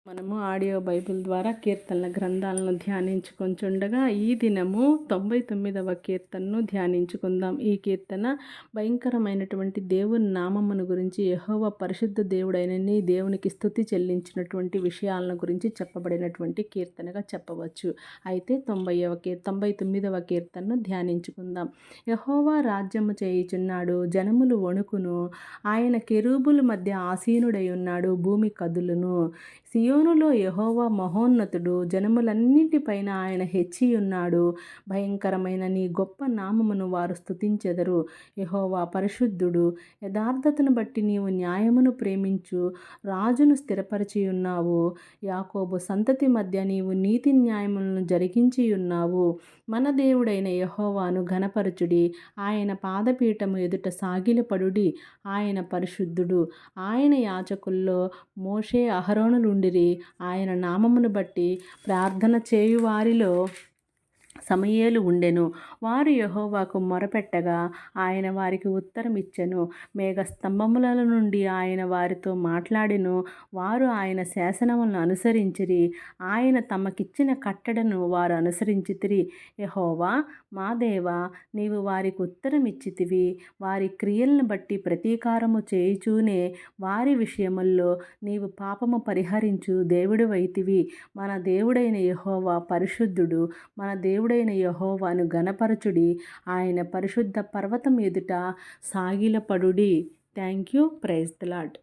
మనము audio Bible ద్వారా కీర్తనల గ్రంథాలను ధ్యానించుకొంచుండగా ఈ దినము 99వ కీర్తనను ధ్యానించుకుందాం. ఈ కీర్తన భయంకరమైనటువంటి దేవుని నామమును గురించి, యెహోవా పరిశుద్ధ దేవుడైన నీ దేవునికి స్తుతి చెల్లించినటువంటి విషయాలను గురించి చెప్పబడినటువంటి కీర్తనగా చెప్పవచ్చు. అయితే 99వ కీర్తనను ధ్యానించుకుందాం. యెహోవా రాజ్యము చేయుచున్నాడు, జనములు వణుకును. ఆయన కెరూబుల మధ్య ఆసీనుడై ఉన్నాడు, భూమి కదులును. సియోనులో యెహోవా మహోన్నతుడు, జనములన్నిటిపైన ఆయన హెచ్చియున్నాడు. భయంకరమైన నీ గొప్ప నామమును వారు స్తుతించెదరు. యెహోవా పరిశుద్ధుడు. యథార్థతను బట్టి నీవు న్యాయమును ప్రేమించు రాజును స్థిరపరచియున్నావు. యాకోబు సంతతి మధ్య నీవు నీతి న్యాయములను జరిగించియున్నావు. మన దేవుడైన యెహోవాను ఘనపరచుడి, ఆయన పాదపీఠము ఎదుట సాగిలపడుడి. ఆయన పరిశుద్ధుడు. ఆయన యాజకుల్లో మోషే అహరోనులుండిరి. ఆయన నామమును బట్టి ప్రార్థన చేయువారిలో సమూయేలు ఉండెను. వారు యెహోవాకు మొరపెట్టగా ఆయన వారికి ఉత్తరమిచ్చెను. మేఘస్తంభముల నుండి ఆయన వారితో మాట్లాడెను. వారు ఆయన శాసనములను అనుసరించిరి. ఆయన తమకిచ్చిన కట్టడను వారు అనుసరించితిరి. యెహోవా మా దేవా, నీవు వారికి ఉత్తరమిచ్చితివి. వారి క్రియలను బట్టి ప్రతీకారము చేయుచూనే వారి విషయముల్లో నీవు పాపము పరిహరించు దేవుడవైతివి. మన దేవుడైన యెహోవా పరిశుద్ధుడు. మన దేవుడైన యెహోవాను ఘనపరచుడి, ఆయన పరిశుద్ధ పర్వతం ఎదుట సాగిలపడుడి. Thank you. Praise the lord.